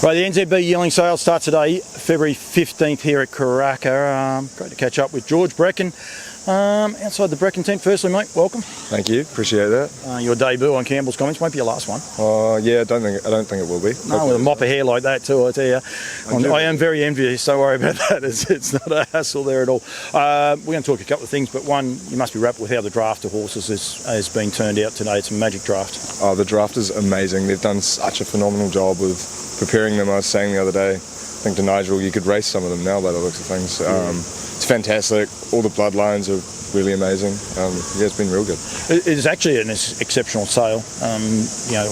Right, the NZB yearling sale starts today, February 15th here at Karaka. Great to catch up with George Breckon outside the Breckon tent. Firstly, mate, welcome. Thank you, appreciate that. Your debut on Campbell's Comments won't be your last one. Yeah, I don't think it will be. No, with a mop of hair like that too, I tell you. I am very envious, don't worry about that. It's not a hassle there at all. We're going to talk a couple of things, but one, you must be wrapped with how the draft of horses has been turned out today. It's a magic draft. Oh, the draft is amazing. They've done such a phenomenal job with preparing them. I was saying the other day, I think to Nigel, you could race some of them now by the looks of things. It's fantastic. All the bloodlines are really amazing. Yeah, it's been real good. It's actually an exceptional sale.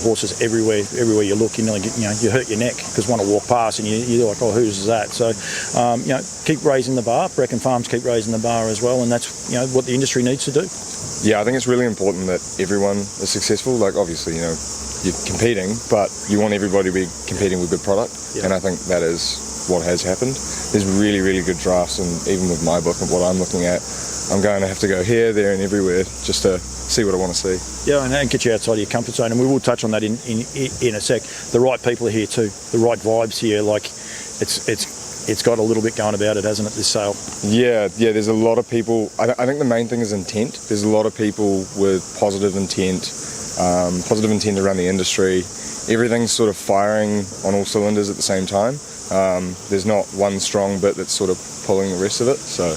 Horses everywhere you look, you hurt your neck because one will walk past and you're like, oh, who's that? So, keep raising the bar. Breckon Farms keep raising the bar as well, and that's what the industry needs to do. Yeah, I think it's really important that everyone is successful. Like, obviously, you're competing, but you want everybody to be competing with good product, and I think that is what has happened. There's really, really good drafts, and even with my book and what I'm looking at, I'm going to have to go here, there, and everywhere just to see what I want to see. Yeah, and get you outside of your comfort zone, and we will touch on that in a sec. The right people are here too. The right vibes here. Like, it's got a little bit going about it, hasn't it, this sale? Yeah, there's a lot of people. I think the main thing is intent. There's a lot of people with positive intent around the industry. Everything's sort of firing on all cylinders at the same time. There's not one strong bit that's sort of pulling the rest of it. So,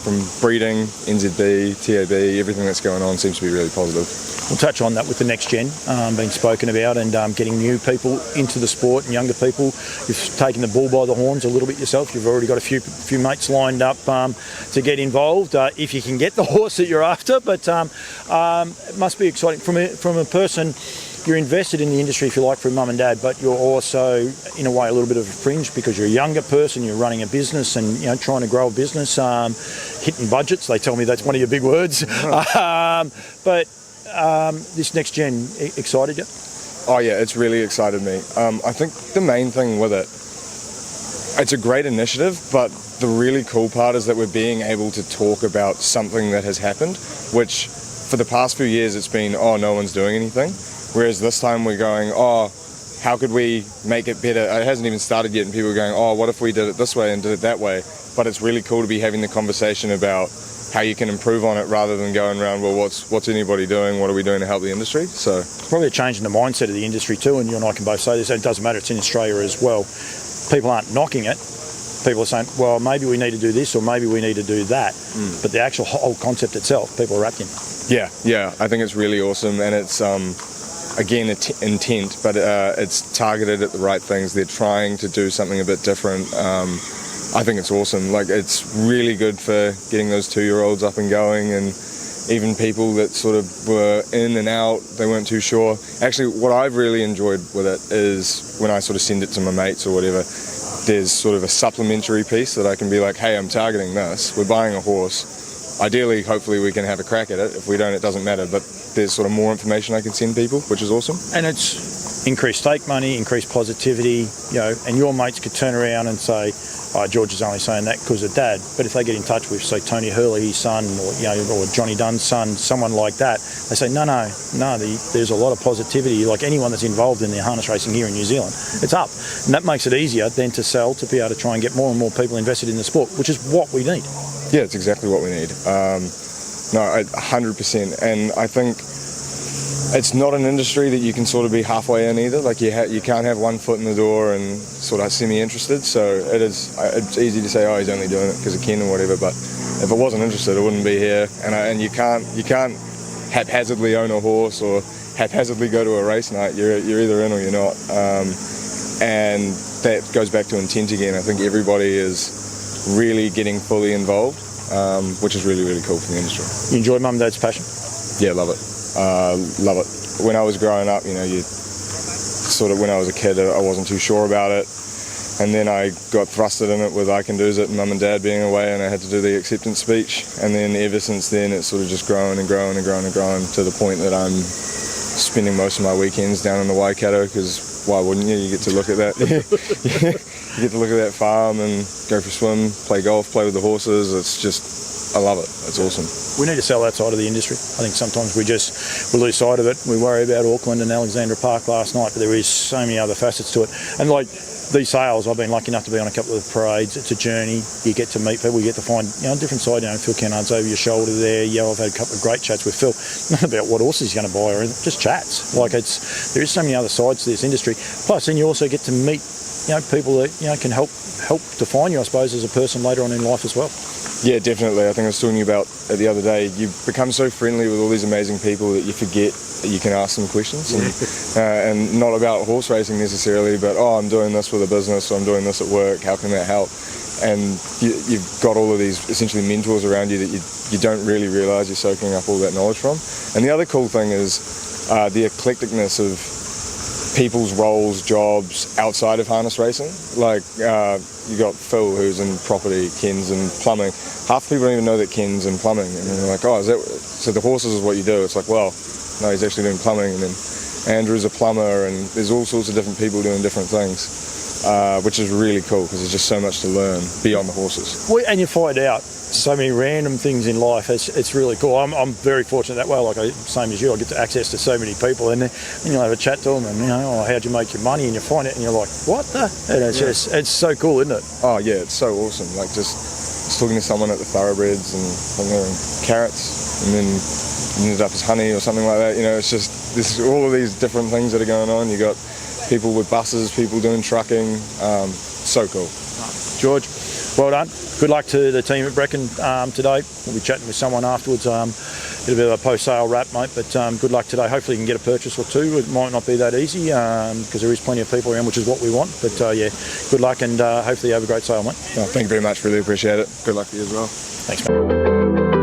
from breeding, NZB, TAB, everything that's going on seems to be really positive. We'll touch on that with the next gen being spoken about, and getting new people into the sport and younger people. You've taken the bull by the horns a little bit yourself. You've already got a few mates lined up to get involved if you can get the horse that you're after. But it must be exciting from a person. You're invested in the industry, if you like, from mum and dad, but you're also, in a way, a little bit of a fringe because you're a younger person, you're running a business and, trying to grow a business, hitting budgets. They tell me that's one of your big words. But this next gen excited you? Oh yeah, it's really excited me. I think the main thing with it, it's a great initiative, but the really cool part is that we're being able to talk about something that has happened, which for the past few years it's been, oh, no one's doing anything. Whereas this time we're going, oh, how could we make it better? It hasn't even started yet, and people are going, oh, what if we did it this way and did it that way? But it's really cool to be having the conversation about how you can improve on it rather than going around, well, what's anybody doing? What are we doing to help the industry? So it's probably a change in the mindset of the industry too, and you and I can both say this, and it doesn't matter, it's in Australia as well. People aren't knocking it. People are saying, well, maybe we need to do this or maybe we need to do that. But the actual whole concept itself, people are wrapped in. Yeah, I think it's really awesome, and it's again, intent, but it's targeted at the right things. They're trying to do something a bit different. I think it's awesome. Like, it's really good for getting those 2-year-olds up and going, and even people that sort of were in and out, they weren't too sure. Actually, what I've really enjoyed with it is when I sort of send it to my mates or whatever, there's sort of a supplementary piece that I can be like, hey, I'm targeting this. We're buying a horse. Ideally, hopefully we can have a crack at it. If we don't, it doesn't matter. But there's sort of more information I can send people, which is awesome. And it's increased stake money, increased positivity, and your mates could turn around and say, oh, George is only saying that because of Dad. But if they get in touch with, say, Tony Hurley, his son, or Johnny Dunn's son, someone like that, they say, no, there's a lot of positivity. Like anyone that's involved in the harness racing here in New Zealand, it's up. And that makes it easier then to sell, to be able to try and get more and more people invested in the sport, which is what we need. Yeah, it's exactly what we need. 100%. And I think it's not an industry that you can sort of be halfway in either. Like, you can't have one foot in the door and sort of semi-interested. So it's easy to say, oh, he's only doing it because of Ken or whatever. But if I wasn't interested, I wouldn't be here. And you can't haphazardly own a horse or haphazardly go to a race night. You're either in or you're not. And that goes back to intent again. I think everybody is really getting fully involved, which is really, really cool for the industry. You enjoy Mum and Dad's passion? Yeah, love it. Love it. When I was growing up, when I was a kid, I wasn't too sure about it. And then I got thrusted in it with I Can Do's It and Mum and Dad being away, and I had to do the acceptance speech. And then ever since then, it's sort of just grown and grown and grown and grown to the point that I'm spending most of my weekends down in the Waikato, because why wouldn't you? You get to look at that. You get to look at that farm and go for a swim, play golf, play with the horses. It's just I love it. It's awesome. We need to sell that side of the industry. I think sometimes we lose sight of it. We worry about Auckland and Alexandra Park last night, but there is so many other facets to it. And like these sales, I've been lucky enough to be on a couple of parades. It's a journey. You get to meet people. You get to find a different side. Phil Kennard's over your shoulder there. I've had a couple of great chats with Phil. Not about what horse he's going to buy or anything, just chats. Like there is so many other sides to this industry. Plus, then you also get to meet people that can help define you, I suppose, as a person later on in life as well. Yeah, definitely. I think I was talking about it the other day. You become so friendly with all these amazing people that you forget that you can ask them questions, and not about horse racing necessarily, but I'm doing this with a business, or I'm doing this at work. How can that help? And you've got all of these essentially mentors around you that you don't really realise you're soaking up all that knowledge from. And the other cool thing is the eclecticness of people's roles, jobs outside of harness racing. Like you got Phil, who's in property, Ken's in plumbing. Half the people don't even know that Ken's in plumbing, and they're like, "Oh, is that so? The horses is what you do?" It's like, well, no, he's actually doing plumbing. And then Andrew's a plumber, and there's all sorts of different people doing different things, which is really cool because there's just so much to learn beyond the horses. Well, and you find out so many random things in life. It's really cool. I'm very fortunate that way. Like same as you, I get to access to so many people, and you'll have a chat to them, and how'd you make your money? And you find it, and you're like, what the? And it's so cool, isn't it? Oh yeah, it's so awesome. Like just talking to someone at the thoroughbreds and they're in carrots, and then ended up as honey or something like that. It's just there's all of these different things that are going on. You got people with buses, people doing trucking. So cool. George, well done. Good luck to the team at Breckon today. We'll be chatting with someone afterwards. It'll be a post-sale wrap, mate, but good luck today. Hopefully you can get a purchase or two. It might not be that easy because there is plenty of people around, which is what we want. But good luck, and hopefully you have a great sale, mate. Thank you very much. Really appreciate it. Good luck to you as well. Thanks, mate.